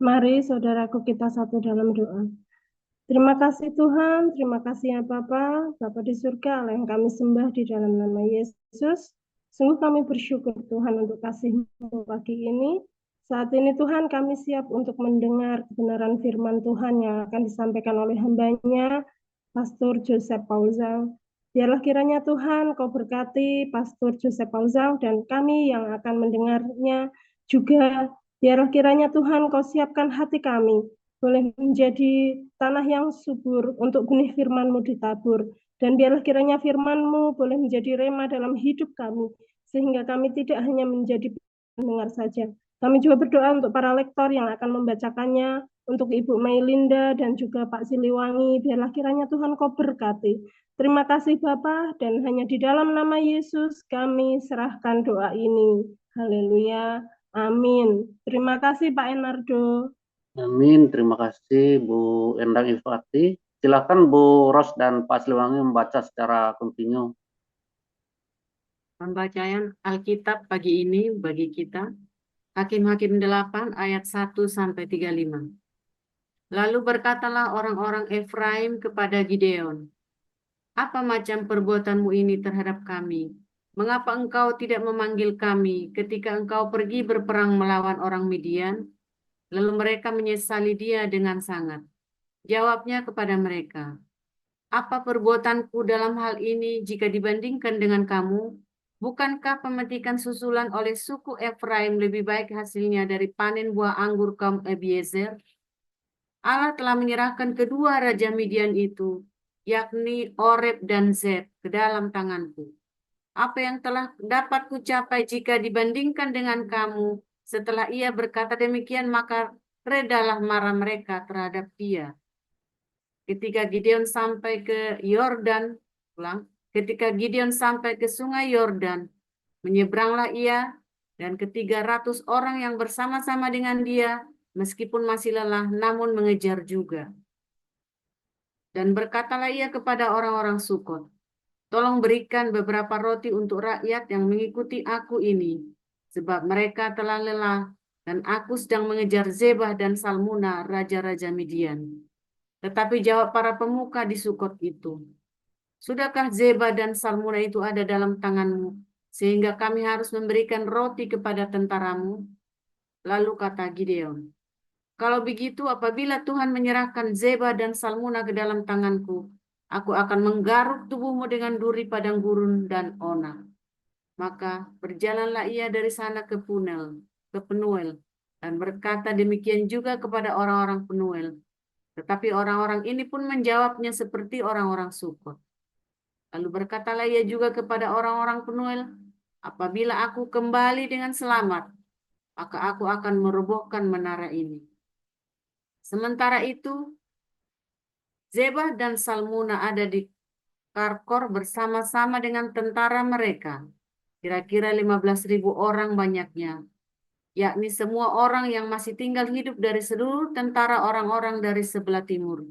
Mari saudaraku kita satu dalam doa. Terima kasih Tuhan, terima kasih ya Bapa, Bapa di surga, Allah yang kami sembah di dalam nama Yesus. Sungguh kami bersyukur Tuhan untuk kasih-Mu pagi ini. Saat ini Tuhan kami siap untuk mendengar kebenaran firman Tuhan yang akan disampaikan oleh hamba-Nya, Pastor Joseph Paulzang. Biarlah kiranya Tuhan Kau berkati Pastor Joseph Paulzang dan kami yang akan mendengarnya juga. Biarlah kiranya Tuhan Kau siapkan hati kami boleh menjadi tanah yang subur untuk benih firman-Mu ditabur. Dan biarlah kiranya firman-Mu boleh menjadi rema dalam hidup kami, sehingga kami tidak hanya menjadi pendengar saja. Kami juga berdoa untuk para lektor yang akan membacakannya, untuk Ibu Mailinda dan juga Pak Siliwangi. Biarlah kiranya Tuhan Kau berkati. Terima kasih Bapa, dan hanya di dalam nama Yesus kami serahkan doa ini. Haleluya. Amin. Terima kasih Pak Enardo. Amin. Terima kasih Bu Endang Ifati. Silakan Bu Ros dan Pak Siliwangi membaca secara kontinu. Pembacaan Alkitab pagi ini bagi kita, Hakim-Hakim 8 ayat 1 sampai 35. Lalu berkatalah orang-orang Efraim kepada Gideon, "Apa macam perbuatanmu ini terhadap kami? Mengapa engkau tidak memanggil kami ketika engkau pergi berperang melawan orang Midian?" Lalu mereka menyesali dia dengan sangat. Jawabnya kepada mereka, "Apa perbuatanku dalam hal ini jika dibandingkan dengan kamu? Bukankah pemetikan susulan oleh suku Efraim lebih baik hasilnya dari panen buah anggur kaum Abiezer? Allah telah menyerahkan kedua raja Midian itu, yakni Oreb dan Zeb, ke dalam tanganku. Apa yang telah dapat kucapai jika dibandingkan dengan kamu?" Setelah ia berkata demikian, maka redalah marah mereka terhadap dia. Ketika Gideon sampai ke Yordan, ketika Gideon sampai ke sungai Yordan, menyeberanglah ia dan ke-300 orang yang bersama-sama dengan dia, meskipun masih lelah, namun mengejar juga. Dan berkatalah ia kepada orang-orang Sukot, "Tolong berikan beberapa roti untuk rakyat yang mengikuti aku ini, sebab mereka telah lelah, dan aku sedang mengejar Zebah dan Salmuna, raja-raja Midian." Tetapi jawab para pemuka di Sukot itu, "Sudahkah Zebah dan Salmuna itu ada dalam tanganmu, sehingga kami harus memberikan roti kepada tentaramu?" Lalu kata Gideon, "Kalau begitu, apabila Tuhan menyerahkan Zebah dan Salmuna ke dalam tanganku, aku akan menggaruk tubuhmu dengan duri padang gurun dan onak." Maka berjalanlah ia dari sana ke Penuel, dan berkata demikian juga kepada orang-orang Penuel. Tetapi orang-orang ini pun menjawabnya seperti orang-orang Sukot. Lalu berkatalah ia juga kepada orang-orang Penuel, "Apabila aku kembali dengan selamat, maka aku akan merobohkan menara ini." Sementara itu, Zebah dan Salmuna ada di Karkor bersama-sama dengan tentara mereka, kira-kira 15.000 orang banyaknya, yakni semua orang yang masih tinggal hidup dari seluruh tentara orang-orang dari sebelah timur.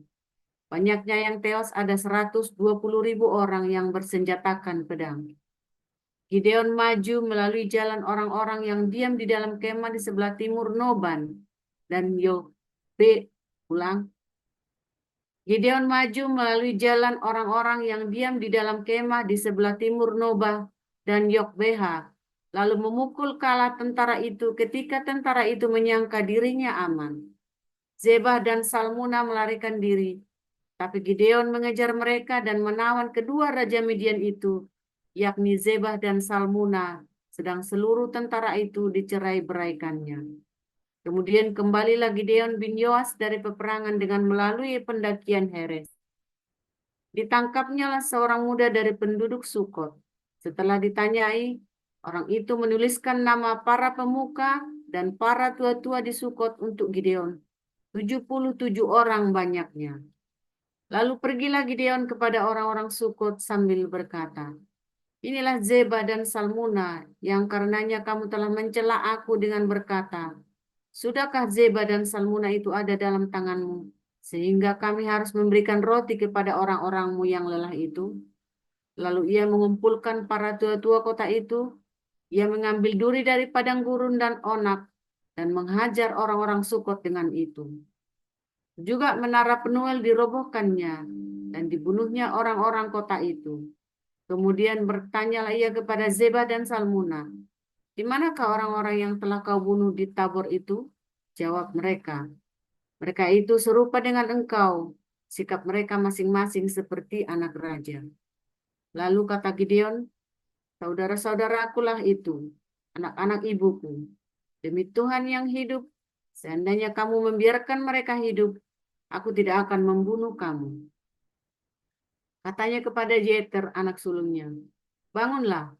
Banyaknya yang tewas ada 120.000 orang yang bersenjatakan pedang. Gideon maju melalui jalan orang-orang yang diam di dalam kemah di sebelah timur Noban dan Gideon maju melalui jalan orang-orang yang diam di dalam kemah di sebelah timur Nobah dan Yokbeha, lalu memukul kalah tentara itu ketika tentara itu menyangka dirinya aman. Zebah dan Salmuna melarikan diri, tapi Gideon mengejar mereka dan menawan kedua raja Midian itu, yakni Zebah dan Salmuna, sedang seluruh tentara itu dicerai-beraikannya. Kemudian kembalilah Gideon bin Yoas dari peperangan dengan melalui pendakian Heres. Ditangkapnya lah seorang muda dari penduduk Sukot. Setelah ditanyai, orang itu menuliskan nama para pemuka dan para tua-tua di Sukot untuk Gideon. 77 orang banyaknya. Lalu pergilah Gideon kepada orang-orang Sukot sambil berkata, "Inilah Zebah dan Salmuna yang karenanya kamu telah mencela aku dengan berkata, 'Sudahkah Zebah dan Salmuna itu ada dalam tanganmu, sehingga kami harus memberikan roti kepada orang-orangmu yang lelah itu?' Lalu ia mengumpulkan para tua-tua kota itu, ia mengambil duri dari padang gurun dan onak, dan menghajar orang-orang Sukot dengan itu. Juga menara Penuel dirobohkannya dan dibunuhnya orang-orang kota itu. Kemudian bertanyalah ia kepada Zeba dan Salmuna, "Di manakah orang-orang yang telah kau bunuh di Tabor itu?" Jawab mereka, "Mereka itu serupa dengan engkau, sikap mereka masing-masing seperti anak raja." Lalu kata Gideon, "Saudara-saudaraku lah itu, anak-anak ibuku. Demi Tuhan yang hidup, seandainya kamu membiarkan mereka hidup, aku tidak akan membunuh kamu." Katanya kepada Jeter, anak sulungnya, "Bangunlah,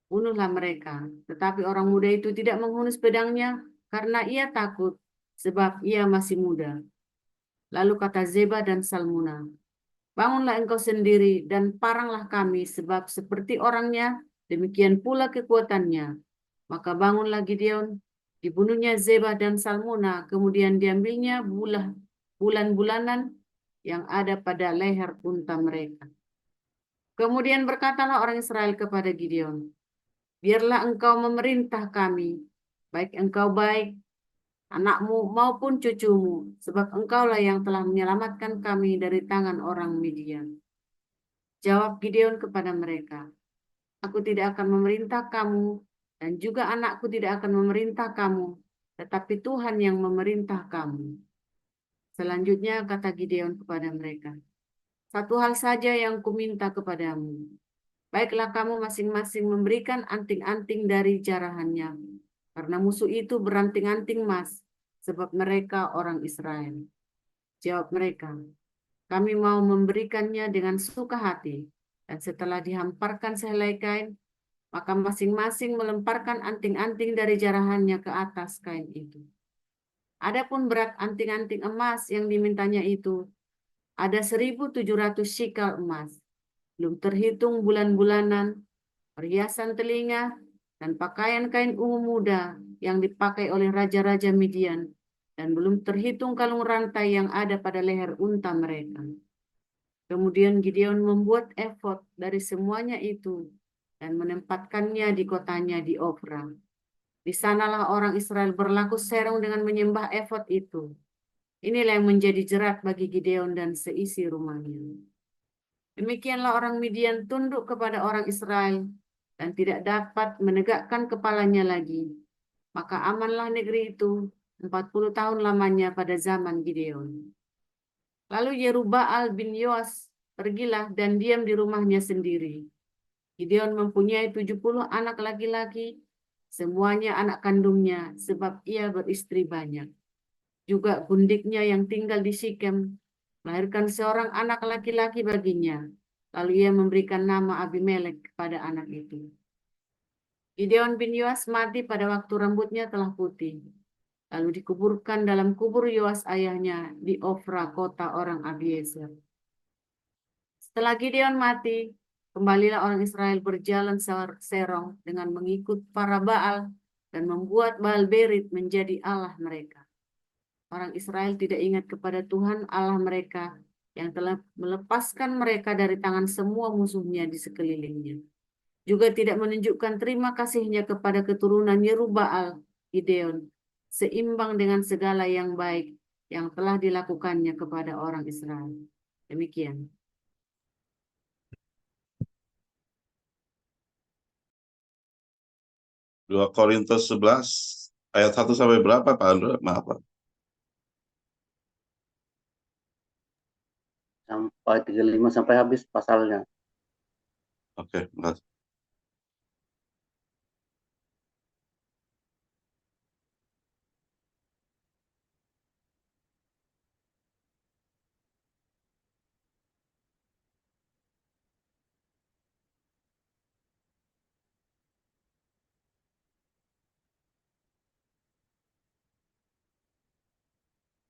bunuhlah mereka." Tetapi orang muda itu tidak menghunus pedangnya karena ia takut, sebab ia masih muda. Lalu kata Zeba dan Salmuna, "Bangunlah engkau sendiri dan paranglah kami, sebab seperti orangnya, demikian pula kekuatannya." Maka bangunlah Gideon, dibunuhnya Zeba dan Salmuna, kemudian diambilnya bulan-bulanan yang ada pada leher unta mereka. Kemudian berkatalah orang Israel kepada Gideon, "Biarlah engkau memerintah kami, baik engkau baik, anakmu maupun cucumu, sebab engkaulah yang telah menyelamatkan kami dari tangan orang Midian." Jawab Gideon kepada mereka, "Aku tidak akan memerintah kamu, dan juga anakku tidak akan memerintah kamu, tetapi Tuhan yang memerintah kamu." Selanjutnya kata Gideon kepada mereka, "Satu hal saja yang kuminta kepadamu. Baiklah kamu masing-masing memberikan anting-anting dari jarahannya, karena musuh itu beranting-anting emas, sebab mereka orang Israel." Jawab mereka, "Kami mau memberikannya dengan suka hati." Dan setelah dihamparkan sehelai kain, maka masing-masing melemparkan anting-anting dari jarahannya ke atas kain itu. Adapun berat anting-anting emas yang dimintanya itu ada 1.700 shikal emas, belum terhitung bulan-bulanan, perhiasan telinga, dan pakaian kain ungu muda yang dipakai oleh raja-raja Midian, dan belum terhitung kalung rantai yang ada pada leher unta mereka. Kemudian Gideon membuat efod dari semuanya itu dan menempatkannya di kotanya di Ofra. Di sanalah orang Israel berlaku serong dengan menyembah efod itu. Inilah yang menjadi jerat bagi Gideon dan seisi rumahnya. Demikianlah orang Midian tunduk kepada orang Israel dan tidak dapat menegakkan kepalanya lagi. Maka amanlah negeri itu 40 tahun lamanya pada zaman Gideon. Lalu Yerubbaal bin Yoas pergilah dan diam di rumahnya sendiri. Gideon mempunyai 70 anak laki-laki, semuanya anak kandungnya, sebab ia beristri banyak. Juga gundiknya yang tinggal di Sikem melahirkan seorang anak laki-laki baginya. Lalu ia memberikan nama Abimelek kepada anak itu. Gideon bin Yoas mati pada waktu rambutnya telah putih. Lalu dikuburkan dalam kubur Yoas ayahnya di Ofra, kota orang Abiezer. Setelah Gideon mati, kembalilah orang Israel berjalan serong dengan mengikut para Baal dan membuat Baal Berit menjadi Allah mereka. Orang Israel tidak ingat kepada Tuhan Allah mereka yang telah melepaskan mereka dari tangan semua musuhnya di sekelilingnya. Juga tidak menunjukkan terima kasihnya kepada keturunan Yerubbaal, Gideon, seimbang dengan segala yang baik yang telah dilakukannya kepada orang Israel. Demikian. Dua Korintus 11 ayat 1 sampai berapa Pak Andra? Maaf Pak. Sampai 35 sampai habis pasalnya. Oke, makasih.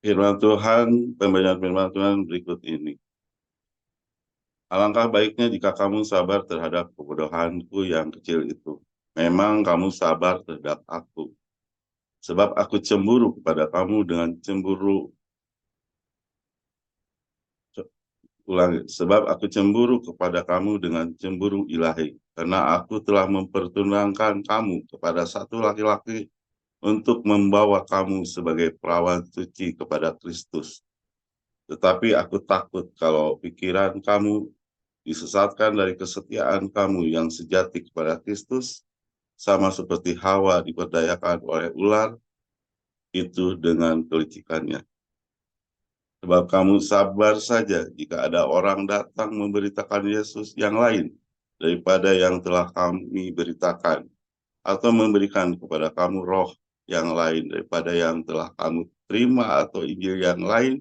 Firman Tuhan, pembacaan firman Tuhan berikut ini. Alangkah baiknya jika kamu sabar terhadap kebodohanku yang kecil itu. Memang kamu sabar terhadap aku. Sebab aku cemburu kepada kamu dengan cemburu. Ulangi. Sebab aku cemburu kepada kamu dengan cemburu ilahi. Karena aku telah mempertunangkan kamu kepada satu laki-laki untuk membawa kamu sebagai perawan suci kepada Kristus. Tetapi aku takut kalau pikiran kamu disesatkan dari kesetiaan kamu yang sejati kepada Kristus, sama seperti Hawa diperdayakan oleh ular itu dengan kelicikannya. Sebab kamu sabar saja jika ada orang datang memberitakan Yesus yang lain daripada yang telah kami beritakan, atau memberikan kepada kamu roh yang lain daripada yang telah kamu terima, atau Injil yang lain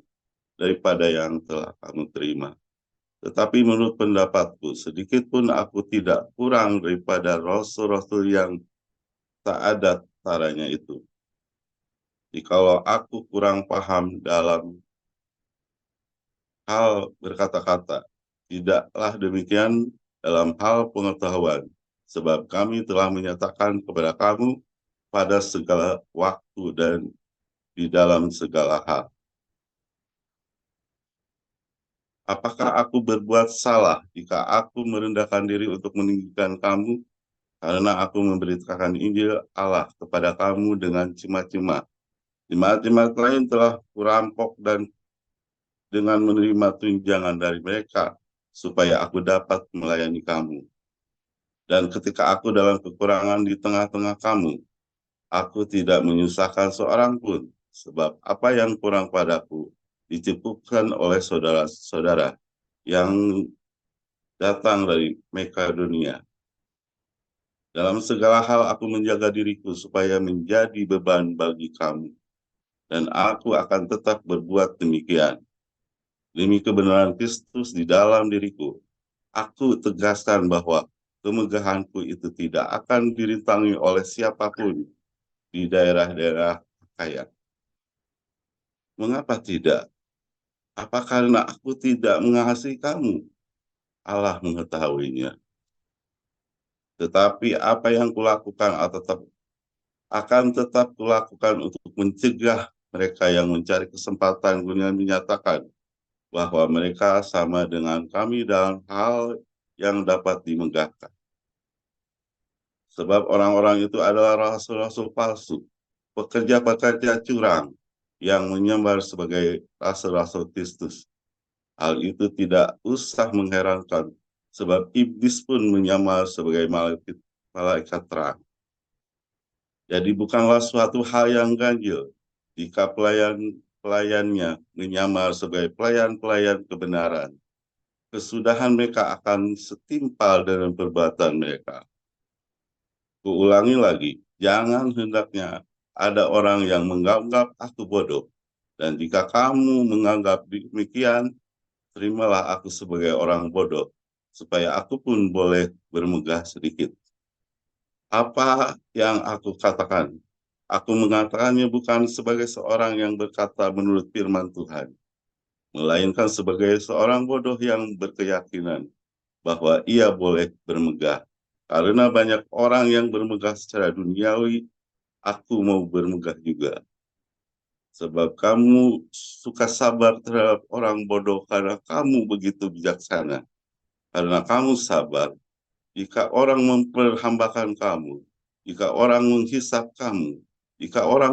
daripada yang telah kamu terima. Tetapi menurut pendapatku, sedikit pun aku tidak kurang daripada rasul-rasul yang tak ada taranya itu. Jikalau aku kurang paham dalam hal berkata-kata, tidaklah demikian dalam hal pengetahuan, sebab kami telah menyatakan kepada kamu pada segala waktu dan di dalam segala hal. Apakah aku berbuat salah jika aku merendahkan diri untuk meninggikan kamu, karena aku memberitakan Injil Allah kepada kamu dengan cima-cima? Jemaat-jemaat lain telah kurampok dan dengan menerima tunjangan dari mereka, supaya aku dapat melayani kamu. Dan ketika aku dalam kekurangan di tengah-tengah kamu, aku tidak menyusahkan seorang pun, sebab apa yang kurang padaku dicukupkan oleh saudara-saudara yang datang dari Makedonia. Dalam segala hal aku menjaga diriku supaya menjadi beban bagi kamu, dan aku akan tetap berbuat demikian. Demi kebenaran Kristus di dalam diriku, aku tegaskan bahwa kemegahanku itu tidak akan dirintangi oleh siapapun di daerah-daerah kaya. Mengapa tidak? Apa karena aku tidak mengasihi kamu? Allah mengetahuinya. Tetapi apa yang kulakukan akan tetap kulakukan untuk mencegah mereka yang mencari kesempatan dengan menyatakan bahwa mereka sama dengan kami dalam hal yang dapat dimegahkan. Sebab orang-orang itu adalah rasul-rasul palsu, pekerja-pekerja curang yang menyamar sebagai rasul-rasul Kristus. Hal itu tidak usah mengherankan, sebab iblis pun menyamar sebagai malaikat terang. Jadi bukanlah suatu hal yang ganjil jika pelayannya menyamar sebagai pelayan-pelayan kebenaran. Kesudahan mereka akan setimpal dengan perbuatan mereka. Kuulangi lagi, jangan hendaknya ada orang yang menganggap aku bodoh. Dan jika kamu menganggap demikian, terimalah aku sebagai orang bodoh, supaya aku pun boleh bermegah sedikit. Apa yang aku katakan? Aku mengatakannya bukan sebagai seorang yang berkata menurut firman Tuhan, melainkan sebagai seorang bodoh yang berkeyakinan bahwa ia boleh bermegah. Karena banyak orang yang bermegah secara duniawi, aku mau bermegah juga. Sebab kamu suka sabar terhadap orang bodoh karena kamu begitu bijaksana. Karena kamu sabar, jika orang memperhambakan kamu, jika orang menghisap kamu, jika orang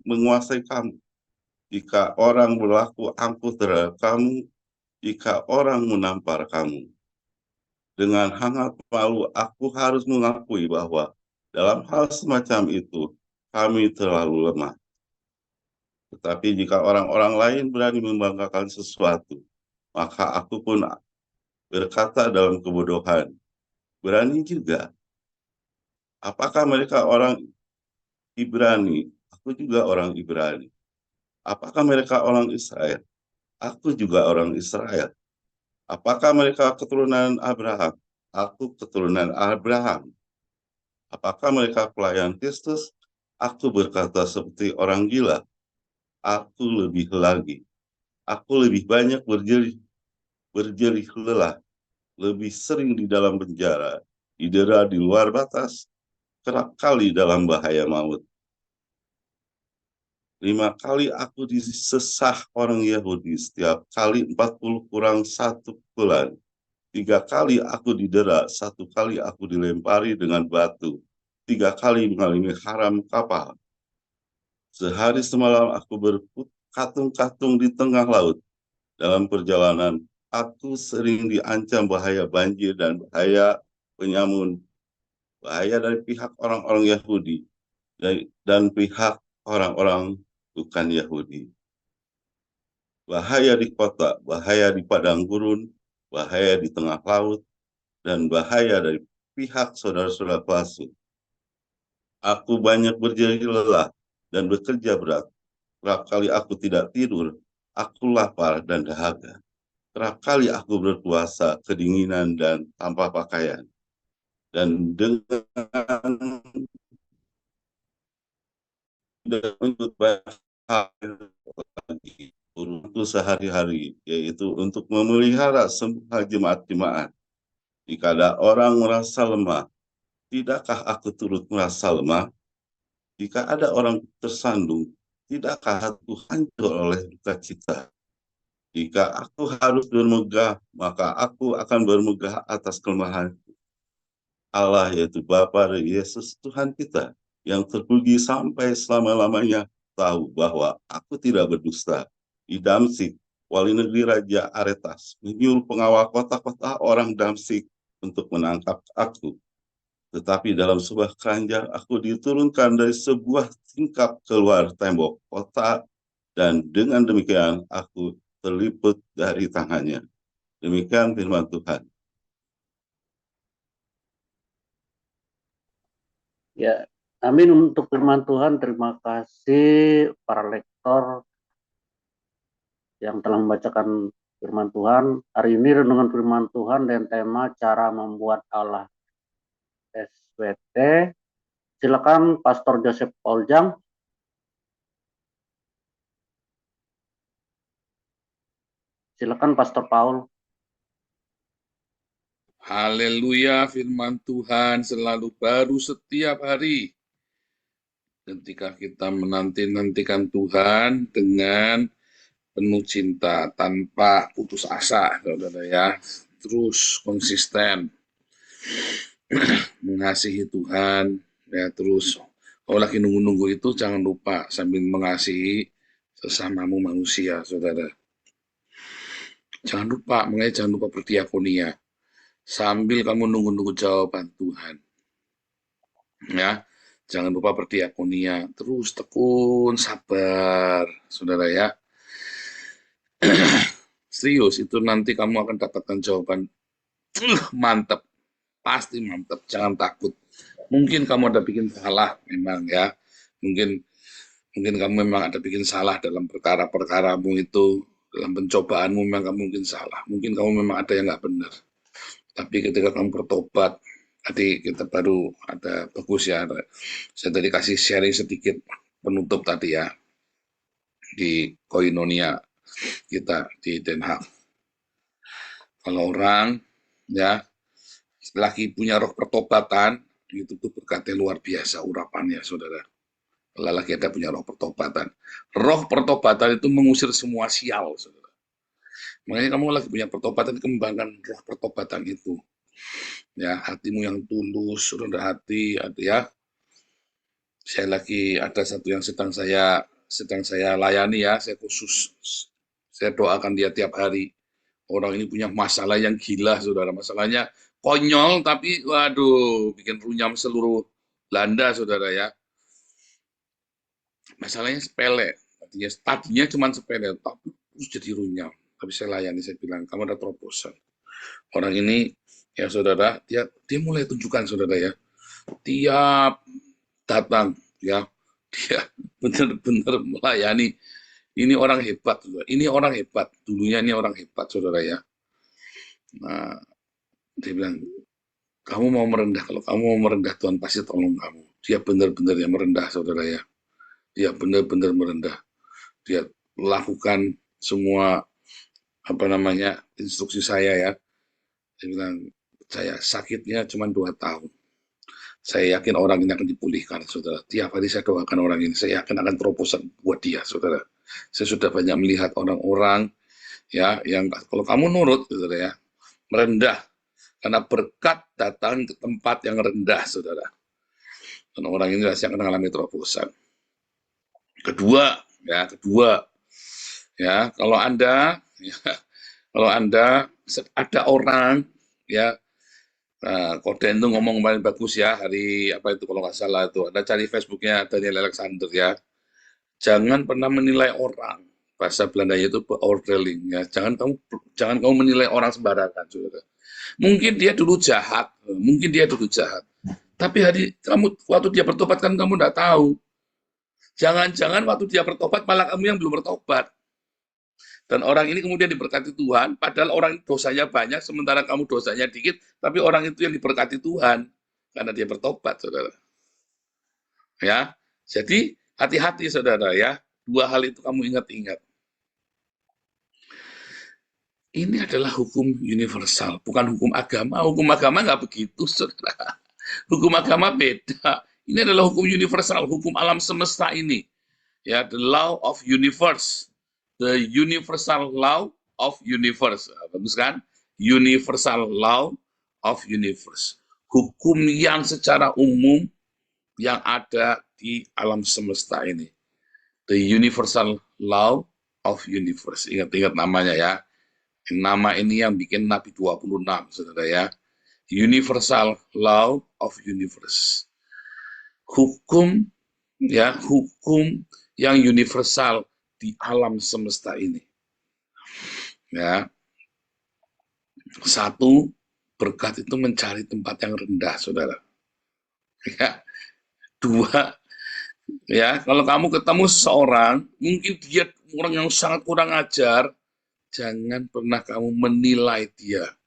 menguasai kamu, jika orang berlaku angkuh terhadap kamu, jika orang menampar kamu. Dengan hangat malu aku harus mengakui bahwa dalam hal semacam itu kami terlalu lemah. Tetapi jika orang-orang lain berani membanggakan sesuatu, maka aku pun berkata dalam kebodohan, berani juga. Apakah mereka orang Ibrani? Aku juga orang Ibrani. Apakah mereka orang Israel? Aku juga orang Israel. Apakah mereka keturunan Abraham? Aku keturunan Abraham. Apakah mereka pelayan Kristus? Aku berkata seperti orang gila. Aku lebih lagi. Aku lebih banyak berjerih lelah, lebih sering di dalam penjara, didera di luar batas, kerap kali dalam bahaya maut. 5 kali aku disesah orang Yahudi, setiap kali 40 kurang 1 bulan. 3 kali aku didera, 1 kali aku dilempari dengan batu, 3 kali mengalami haram kapal. Sehari semalam aku berkatung-katung di tengah laut. Dalam perjalanan, aku sering diancam bahaya banjir dan bahaya penyamun, bahaya dari pihak orang-orang Yahudi dan pihak orang-orang bukan Yahudi. Bahaya di kota, bahaya di padang gurun, bahaya di tengah laut, dan bahaya dari pihak saudara-saudara palsu. Aku banyak berjeri lelah dan bekerja berat. Kerap kali aku tidak tidur, aku lapar dan dahaga. Kerap kali aku berpuasa, kedinginan dan tanpa pakaian. Dan dengan menyebut banyak hal lagi urusanku sehari-hari, yaitu untuk memelihara semua jemaat-jemaat. Jika ada orang merasa lemah, tidakkah aku turut merasa lemah? Jika ada orang tersandung, tidakkah aku hancur oleh duka cita? Jika aku harus bermegah, maka aku akan bermegah atas kelemahan Allah, yaitu Bapa dan Yesus Tuhan kita, yang terpuji sampai selama-lamanya, tahu bahwa aku tidak berdusta. Di Damsik, wali negeri Raja Aretas menyuruh pengawal kota-kota orang Damsik untuk menangkap aku. Tetapi dalam sebuah keranjang aku diturunkan dari sebuah tingkap keluar tembok kota, dan dengan demikian aku terliput dari tangannya. Demikian firman Tuhan. Ya, amin untuk firman Tuhan. Terima kasih para lektor yang telah membacakan firman Tuhan. Hari ini renungan firman Tuhan dan tema cara membuat Allah SWT. Silakan Pastor Joseph Oljang. Silakan Pastor Paul. Haleluya, firman Tuhan selalu baru setiap hari. Ketika kita menanti-nantikan Tuhan dengan penuh cinta, tanpa putus asa, saudara ya. Terus konsisten mengasihi Tuhan, ya terus. Kalau lagi nunggu-nunggu itu jangan lupa sambil mengasihi sesamamu manusia, saudara. Jangan lupa, makanya jangan lupa berdiakonia. Sambil kamu nunggu-nunggu jawaban Tuhan. Ya, jangan lupa berdiakonia, terus tekun, sabar, saudara ya. Serius, itu nanti kamu akan dapatkan jawaban mantap, pasti mantap, jangan takut. Mungkin kamu ada bikin salah, memang ya. Mungkin kamu memang ada bikin salah dalam perkara-perkaramu itu, dalam pencobaanmu memang kamu mungkin salah. Mungkin kamu memang ada yang nggak benar. Tapi ketika kamu bertobat, tadi kita baru ada bagus ya, saya tadi kasih sharing sedikit penutup tadi ya, di Koinonia kita di Den Haag. Kalau orang ya lagi punya roh pertobatan, itu tuh berkatnya luar biasa urapannya, saudara. Kalau lagi ada punya roh pertobatan. Roh pertobatan itu mengusir semua sial, saudara. Makanya kamu lagi punya pertobatan, kembangkan roh pertobatan itu. Ya, hatimu yang tulus, rendah hati, ya. Saya lagi ada satu yang sedang saya layani ya, saya khusus, saya doakan dia tiap hari. Orang ini punya masalah yang gila, saudara. Masalahnya konyol, tapi waduh, bikin runyam seluruh Belanda, saudara ya. Masalahnya sepele, tadinya cuma sepele, tapi terus jadi runyam. Tapi saya layani, saya bilang, kamu ada terobosan. Orang ini, ya saudara, dia mulai tunjukkan, saudara ya. Tiap datang, ya, dia benar-benar melayani. Ini orang hebat, saudara. Ini orang hebat. Dulunya ini orang hebat, saudara ya. Nah, dia bilang, kamu mau merendah, kalau kamu mau merendah, Tuhan pasti tolong kamu. Dia benar-benar yang merendah, saudara ya. Dia benar-benar merendah. Dia lakukan semua instruksi saya ya. Dia bilang, saya sakitnya cuma 2 tahun. Saya yakin orang ini akan dipulihkan, saudara. Tiap hari saya doakan orang ini, saya yakin akan terobosan buat dia, saudara. Saya sudah banyak melihat orang-orang ya yang kalau kamu nurut, saudara ya, merendah, karena berkat datang ke tempat yang rendah, saudara. Dan orang ini pasti akan mengalami terobosan. Kedua, ya, kalau Anda ada orang ya, Koden itu ngomong paling bagus ya, hari apa itu kalau nggak salah itu, Anda cari Facebooknya Daniel Alexander ya. Jangan pernah menilai orang. Bahasa Belandanya itu beoordeling ya. Jangan kamu menilai orang sembarangan, saudara. Mungkin dia dulu jahat, tapi waktu dia bertobat kan kamu nggak tahu. Jangan-jangan waktu dia bertobat malah kamu yang belum bertobat. Dan orang ini kemudian diberkati Tuhan, padahal orang dosanya banyak, sementara kamu dosanya dikit, tapi orang itu yang diberkati Tuhan, karena dia bertobat, saudara. Ya, jadi hati-hati, saudara ya. Dua hal itu kamu ingat-ingat. Ini adalah hukum universal, bukan hukum agama. Hukum agama nggak begitu, saudara. Hukum agama beda. Ini adalah hukum universal, hukum alam semesta ini. Ya, the law of universe. The universal law of universe. Bagus kan? Universal law of universe. Hukum yang secara umum yang ada di alam semesta ini. The universal law of universe. Ingat-ingat namanya ya. Nama ini yang bikin Nabi 26, saudara ya. Universal law of universe. Hukum yang universal di alam semesta ini. Ya. Satu, berkat itu mencari tempat yang rendah, saudara. Ya. Dua, ya, kalau kamu ketemu seseorang, mungkin dia orang yang sangat kurang ajar, jangan pernah kamu menilai dia.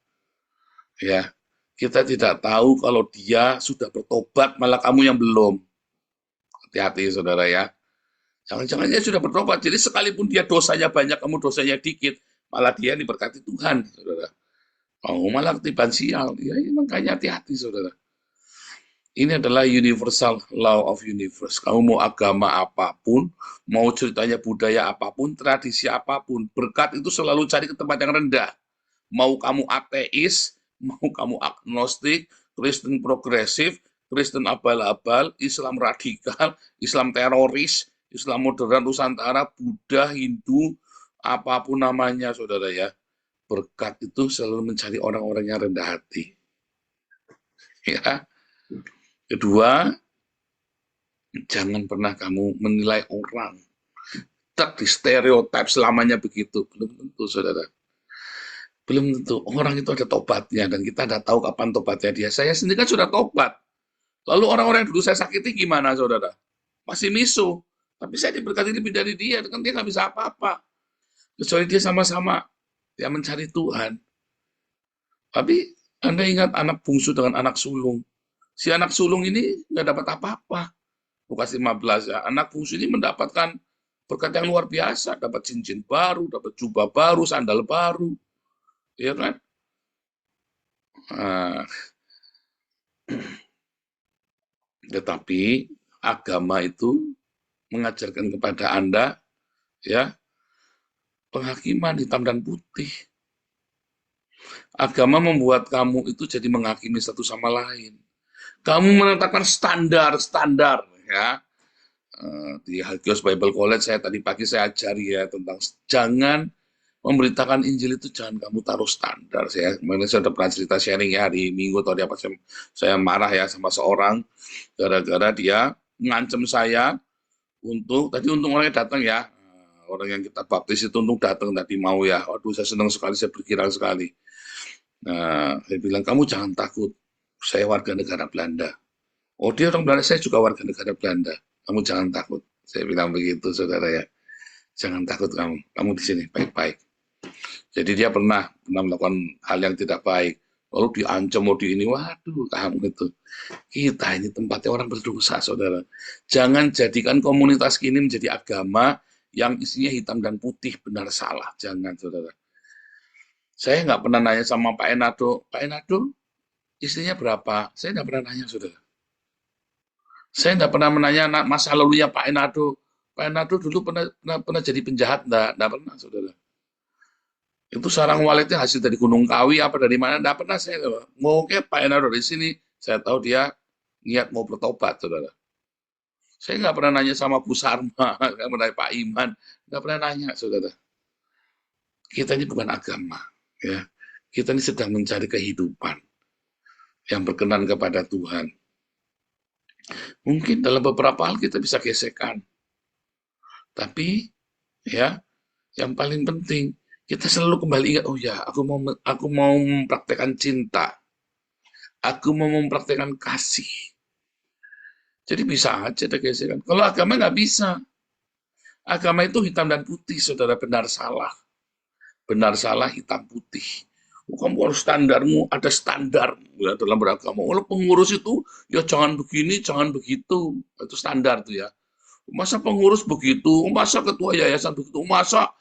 Ya. Kita tidak tahu kalau dia sudah bertobat, malah kamu yang belum. Hati-hati, saudara ya. Jangan-jangan dia sudah bertobat, jadi sekalipun dia dosanya banyak, kamu dosanya dikit, malah dia diberkati Tuhan, saudara. Oh, malah ketiban sial. Ya, makanya hati-hati, saudara. Ini adalah universal law of universe. Kamu mau agama apapun, mau ceritanya budaya apapun, tradisi apapun, berkat itu selalu cari ke tempat yang rendah. Mau kamu ateis, mau kamu agnostik, Kristen progresif, Kristen abal-abal, Islam radikal, Islam teroris, Islam modern Nusantara, Buddha, Hindu, apapun namanya, saudara ya. Berkat itu selalu mencari orang-orang yang rendah hati. Ya. Kedua, jangan pernah kamu menilai orang. Di stereotip selamanya begitu. Belum tentu, saudara. Belum tentu. Orang itu ada tobatnya, dan kita tidak tahu kapan tobatnya dia. Saya sendiri kan sudah tobat. Lalu orang-orang yang dulu saya sakiti gimana, saudara? Masih misu. Tapi saya diberkati lebih dari dia, kan dia nggak bisa apa-apa. Kecuali dia sama-sama dia mencari Tuhan. Tapi Anda ingat anak bungsu dengan anak sulung. Si anak sulung ini nggak dapat apa-apa. Lukas 15 ya. Anak bungsu ini mendapatkan berkat yang luar biasa. Dapat cincin baru, dapat jubah baru, sandal baru. Ya kan? Tetapi agama itu mengajarkan kepada Anda ya penghakiman hitam dan putih. Agama membuat kamu itu jadi menghakimi satu sama lain. Kamu menetapkan standar ya. Di Hagios Bible College tadi pagi saya ajari ya tentang jangan memberitakan Injil itu, jangan kamu taruh standar. Kemarin saya sudah pernah cerita sharing ya hari Minggu atau di apa, saya marah ya sama seorang gara-gara dia ngancem saya untuk orangnya datang ya, orang yang kita baptis itu untuk datang tadi mau ya. Waduh, saya senang sekali, saya berkira sekali. Nah, saya bilang kamu jangan takut, saya warga negara Belanda. Oh, dia orang Belanda, saya juga warga negara Belanda. Kamu jangan takut. Saya bilang begitu, saudara ya. Jangan takut kamu di sini baik-baik. Jadi dia pernah melakukan hal yang tidak baik, lalu diancam mau di ini, waduh, kamu itu. Kita ini tempatnya orang berdosa, saudara. Jangan jadikan komunitas ini menjadi agama yang isinya hitam dan putih, benar salah. Jangan, saudara. Saya nggak pernah nanya sama Pak Enado, istrinya berapa? Saya nggak pernah nanya, saudara. Saya nggak pernah menanya masa lalunya Pak Enado. Pak Enado dulu pernah jadi penjahat, nggak pernah, saudara. Itu sarang waletnya hasil dari Gunung Kawi apa dari mana, nggak pernah saya. Mau kayak Pak Enado di sini, saya tahu dia niat mau bertobat, saudara. Saya nggak pernah nanya sama Bu Sarma, nggak pernah nanya Pak Iman, nggak pernah nanya, saudara. Kita ini bukan agama, ya. Kita ini sedang mencari kehidupan yang berkenan kepada Tuhan. Mungkin dalam beberapa hal kita bisa gesekan, tapi ya, yang paling penting kita selalu kembali ingat, oh ya, aku mau mempraktekkan cinta, aku mau mempraktekkan kasih. Jadi bisa aja ada gesekan. Kalau agama nggak bisa. Agama itu hitam dan putih, saudara, benar salah. Benar salah, hitam putih. Kamu harus standarmu, ada standar ya, dalam beragama. Kalau pengurus itu, ya jangan begini, jangan begitu. Itu standar tuh ya. Masa pengurus begitu, masa ketua yayasan begitu, masa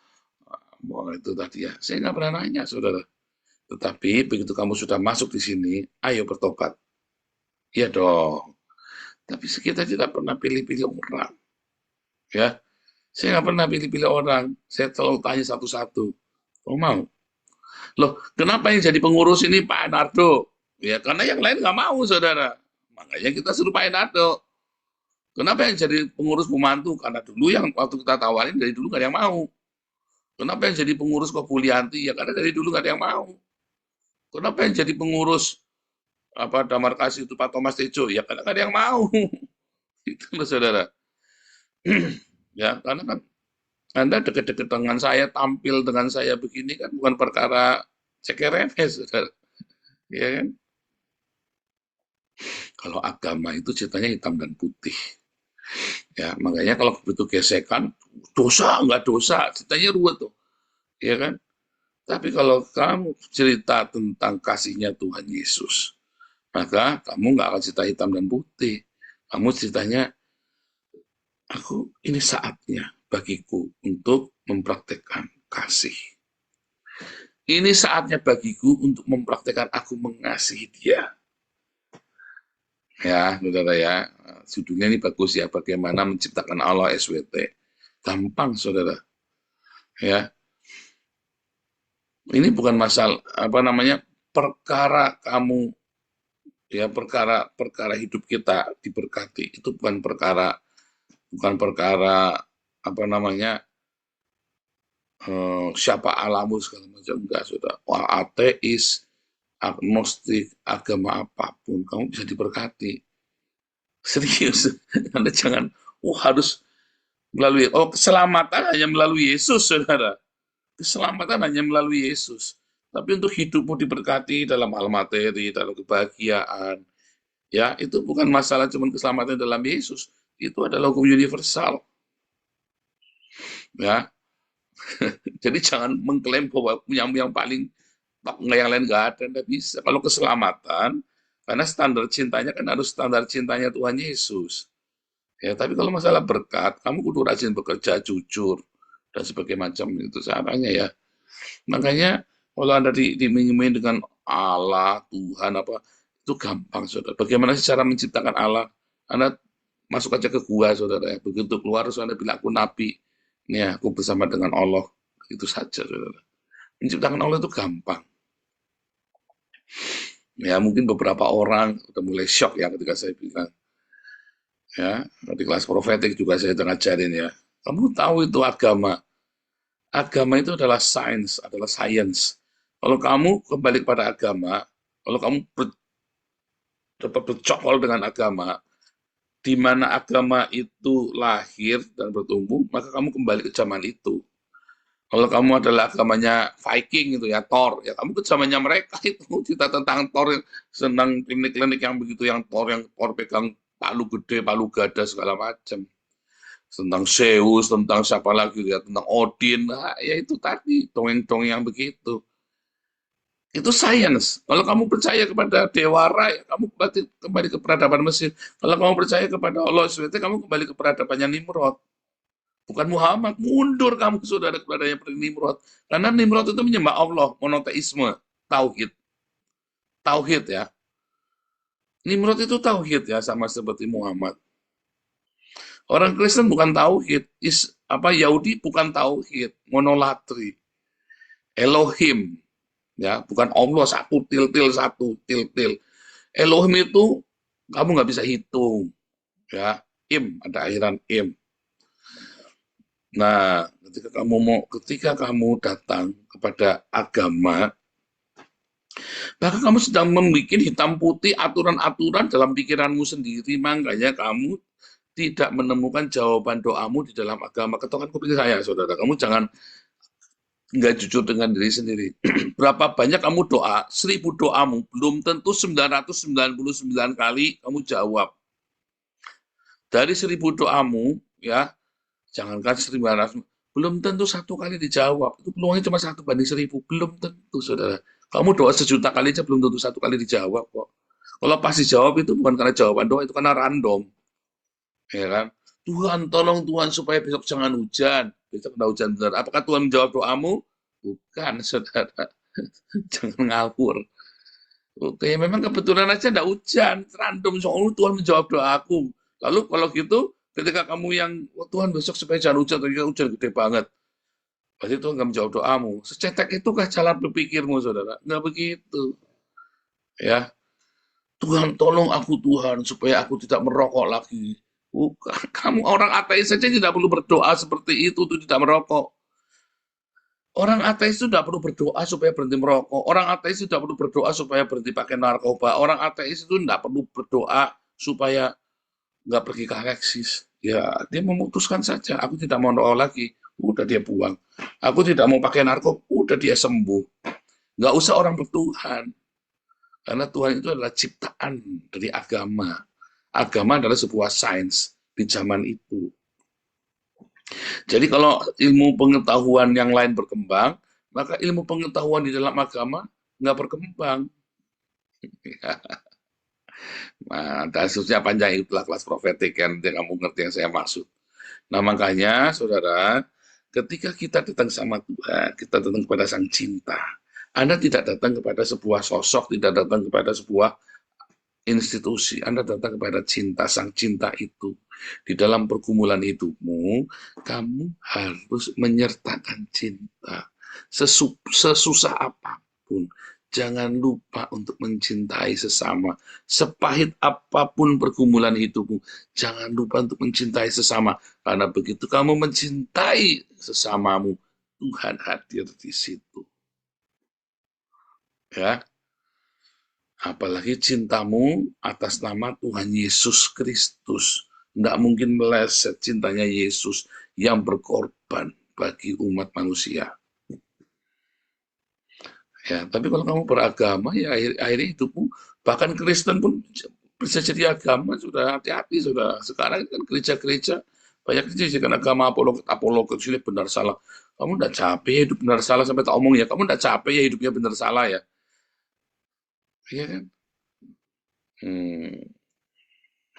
itu tadi ya. Saya nggak pernah nanya, saudara. Tetapi begitu kamu sudah masuk di sini, ayo bertobat. Iya dong. Tapi kita tidak pernah pilih-pilih orang. Ya, saya nggak pernah pilih-pilih orang. Saya selalu tanya satu-satu. Oh mau? Loh, kenapa yang jadi pengurus ini Pak Enardo? Ya, karena yang lain nggak mau, saudara. Makanya kita suruh Pak Enardo. Kenapa yang jadi pengurus pembantu? Karena dulu yang waktu kita tawarin dari dulu nggak ada yang mau. Kenapa yang jadi pengurus Kopulianti? Ya karena dari dulu nggak ada yang mau. Kenapa yang jadi pengurus Damar Kasih itu Pak Thomas Tejo? Ya karena nggak ada yang mau. Itu loh, saudara. Ya, karena kan Anda deket-deket dengan saya, tampil dengan saya begini kan bukan perkara cekerenes, saudara. Ya kan? Kalau agama itu ceritanya hitam dan putih. Ya, makanya kalau begitu gesekan, dosa nggak dosa, ceritanya ruwet tuh. Ya kan? Tapi kalau kamu cerita tentang kasihnya Tuhan Yesus, maka kamu nggak akan cerita hitam dan putih. Kamu ceritanya, ini saatnya bagiku untuk mempraktekkan kasih. Ini saatnya bagiku untuk mempraktekkan aku mengasihi dia. Ya, saudara ya, judulnya ini bagus ya, bagaimana menciptakan Allah SWT. Gampang, saudara. Ya, ini bukan masalah perkara kamu ya, perkara hidup kita diberkati itu bukan perkara siapa alamu segala macam, enggak, saudara. Wah, ateis, agnostik, agama apapun kamu bisa diberkati. Serius. Anda jangan harus melalui keselamatan hanya melalui Yesus, saudara. Keselamatan hanya melalui Yesus. Tapi untuk hidupmu diberkati dalam hal materi, dalam kebahagiaan, ya itu bukan masalah cuma keselamatan dalam Yesus. Itu adalah hukum universal. Ya, jadi jangan mengklaim bahwa punya yang paling yang lain nggak ada, nggak bisa. Kalau keselamatan, karena standar cintanya kan harus standar cintanya Tuhan Yesus. Ya, tapi kalau masalah berkat, kamu kudu rajin bekerja, jujur, dan sebagainya macam itu caranya ya. Makanya kalau Anda diiming-iming dengan Allah, Tuhan, itu gampang, saudara. Bagaimana sih cara menciptakan Allah? Anda masuk aja ke gua, saudara. Begitu keluar, Anda bilang, aku nabi. Ini aku bersama dengan Allah. Itu saja, saudara. Menciptakan Allah itu gampang. Ya, mungkin beberapa orang udah mulai shock ya ketika saya bilang. Ya, di kelas profetik juga saya ngajarin ya. Kamu tahu itu agama. Agama itu adalah sains, adalah science. Kalau kamu kembali kepada agama, kalau kamu bercokol dengan agama, di mana agama itu lahir dan bertumbuh, maka kamu kembali ke zaman itu. Kalau kamu adalah agamanya Viking itu ya, Thor, ya kamu ke zamannya mereka itu. Cerita tentang Thor yang senang klinik-klinik yang begitu, yang Thor pegang palu gede, palu gada segala macam. Tentang Zeus, tentang siapa lagi ya, tentang Odin, ya itu tadi dongeng-dongeng yang begitu. Itu sains. Kalau kamu percaya kepada Dewa Ra, ya kamu kembali ke peradaban Mesir. Kalau kamu percaya kepada Allah SWT, kamu kembali ke peradabannya Nimrod. Bukan Muhammad, mundur kamu, saudara, kepadanya Nimrod. Karena Nimrod itu menyembah Allah, monoteisme, tauhid. Tauhid ya. Nimrod itu tauhid ya, sama seperti Muhammad. Orang Kristen bukan tauhid, Yahudi bukan tauhid, monolatri. Elohim, ya, bukan Allah satu til. Elohim itu kamu nggak bisa hitung, ya. ada akhiran im. Nah, ketika kamu datang kepada agama, maka kamu sedang membuat hitam putih aturan-aturan dalam pikiranmu sendiri, makanya kamu tidak menemukan jawaban doamu di dalam agama. Ketonkan kuping saya, saudara. Kamu jangan nggak jujur dengan diri sendiri. Berapa banyak kamu doa, 1000 doamu, belum tentu 999 kali kamu jawab. Dari 1000 doamu, ya, jangankan 900, belum tentu 1 kali dijawab. Itu peluangnya cuma 1/1000, belum tentu, saudara. Kamu doa 1.000.000 kali aja belum tentu 1 kali dijawab kok. Kalau pas dijawab itu bukan karena jawaban doa, itu karena random. Ya kan? Tuhan, tolong Tuhan supaya besok jangan hujan. Besok ada hujan benar. Apakah Tuhan menjawab doamu? Bukan, saudara. Jangan ngawur. Oke, memang kebetulan aja enggak hujan. Random, soalnya Tuhan menjawab doaku. Lalu kalau gitu, ketika kamu yang, Tuhan besok supaya jangan hujan, ternyata hujan gede banget. Berarti Tuhan nggak menjawab doamu. Secetek itukah jalan berpikirmu, saudara? Nggak begitu. Ya, Tuhan tolong aku Tuhan supaya aku tidak merokok lagi. Bukan, kamu orang ateis saja tidak perlu berdoa seperti itu untuk tidak merokok. Orang ateis itu tidak perlu berdoa supaya berhenti merokok. Orang ateis itu tidak perlu berdoa supaya berhenti pakai narkoba. Orang ateis itu tidak perlu berdoa supaya nggak pergi ke Alexis. Ya, dia memutuskan saja. Aku tidak mau merokok lagi. Udah dia buang. Aku tidak mau pakai narkoba. Udah dia sembuh. Nggak usah orang bertuhan. Karena Tuhan itu adalah ciptaan dari agama. Agama adalah sebuah sains di zaman itu. Jadi kalau ilmu pengetahuan yang lain berkembang, maka ilmu pengetahuan di dalam agama nggak berkembang. Nah, kasusnya panjang, itulah kelas profetik kan, kamu ngerti yang saya maksud. Nah makanya saudara, ketika kita datang sama Tuhan, kita datang kepada Sang Cinta. Anda tidak datang kepada sebuah sosok, tidak datang kepada sebuah institusi. Anda datang kepada cinta, Sang Cinta itu. Di dalam pergumulan hidupmu, kamu harus menyertakan cinta. Sesusah apapun, jangan lupa untuk mencintai sesama. Sepahit apapun pergumulan hidupmu, jangan lupa untuk mencintai sesama. Karena begitu kamu mencintai sesamamu, Tuhan hadir di situ. Ya, apalagi cintamu atas nama Tuhan Yesus Kristus. Tidak mungkin meleset cintanya Yesus yang berkorban bagi umat manusia. Ya, tapi kalau kamu beragama, ya akhirnya hidupmu, bahkan Kristen pun bisa jadi agama, sudah hati-hati, sudah. Sekarang kan gereja-gereja, banyak dijadikan agama apologet, benar salah. Kamu tidak capek ya hidup benar salah, sampai tak omong ya, kamu tidak capek ya hidupnya benar salah ya. Iya kan?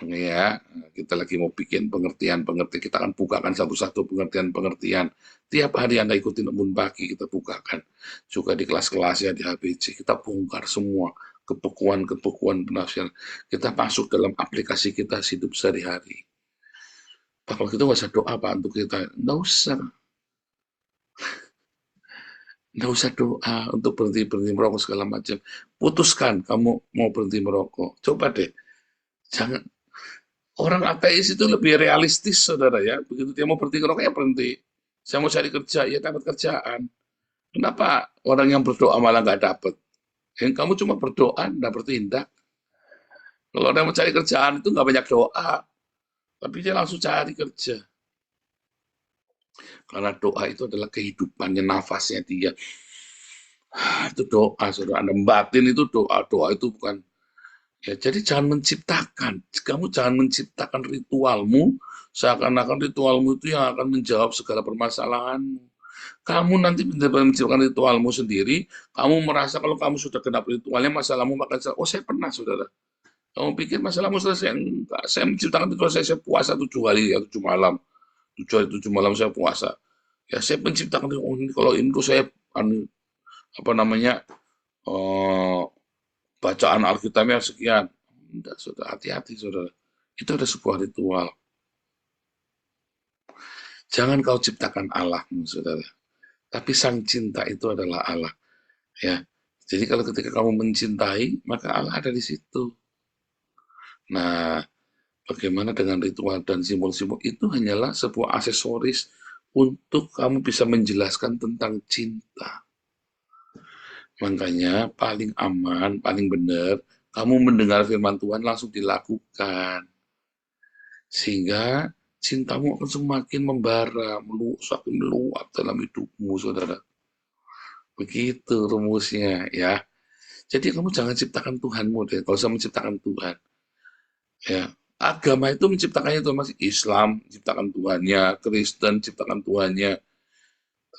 Ya, kita lagi mau bikin pengertian-pengertian, kita akan bukakan satu-satu pengertian-pengertian. Tiap hari Anda ikutin embun pagi, kita bukakan. Juga di kelas-kelas ya, di HBC, kita bongkar semua kebekuan-kebekuan penafsiran. Kita masuk dalam aplikasi kita hidup sehari-hari. Kalau kita nggak usah doa Pak untuk kita, nggak usah. Nggak usah doa untuk berhenti merokok segala macam. Putuskan kamu mau berhenti merokok. Coba deh, jangan. Orang ateis itu lebih realistis, saudara ya. Begitu dia mau berhenti ngerokok, ya berhenti. Saya mau cari kerja, ya dapat kerjaan. Kenapa orang yang berdoa malah nggak dapat? Yang kamu cuma berdoa, nggak bertindak. Kalau orang mau cari kerjaan itu nggak banyak doa, tapi dia langsung cari kerja. Karena doa itu adalah kehidupannya, nafasnya dia. Itu doa, saudara. Anda batin itu doa. Doa itu bukan. Ya, jadi jangan menciptakan. Kamu jangan menciptakan ritualmu, seakan-akan ritualmu itu yang akan menjawab segala permasalahanmu. Kamu nanti benar-benar menciptakan ritualmu sendiri, kamu merasa kalau kamu sudah genap ritualnya, masalahmu makan selesai. Oh, saya pernah, saudara. Kamu pikir masalahmu selesai? Enggak. Saya menciptakan ritual, saya puasa 7 hari, ya, 7 malam. 7 hari, 7 malam saya puasa. Ya, saya menciptakan, oh, ini, kalau ini tuh saya, apa namanya, bacaan Alkitabnya sekian. Enggak, saudara, hati-hati, saudara. Itu ada sebuah ritual. Jangan kau ciptakan Allahmu, saudara. Tapi Sang Cinta itu adalah Allah. Ya. Jadi kalau ketika kamu mencintai, maka Allah ada di situ. Nah, Bagaimana dengan ritual dan simbol-simbol itu hanyalah sebuah aksesoris untuk kamu bisa menjelaskan tentang cinta. Makanya paling aman, paling benar, kamu mendengar firman Tuhan langsung dilakukan. Sehingga cintamu akan semakin membara, semakin meluap dalam hidupmu, saudara. Begitu rumusnya, ya. Jadi kamu jangan ciptakan Tuhanmu deh, kalau usah menciptakan Tuhan. Ya, agama itu menciptakannya Tuhan, masih Islam menciptakan Tuhannya, Kristen menciptakan Tuhannya.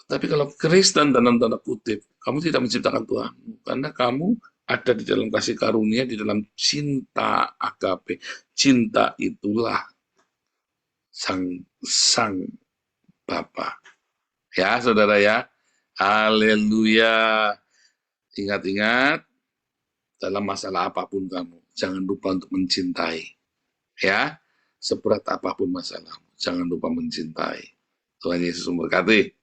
Tapi kalau Kristen dalam tanda kutip, kamu tidak menciptakan Tuhanmu, karena kamu ada di dalam kasih karunia, di dalam cinta agape. Cinta itulah sang Bapa. Ya, saudara ya. Haleluya. Ingat-ingat, dalam masalah apapun kamu, jangan lupa untuk mencintai. Ya, seberat apapun masalahmu, jangan lupa mencintai. Tuhan Yesus memberkati.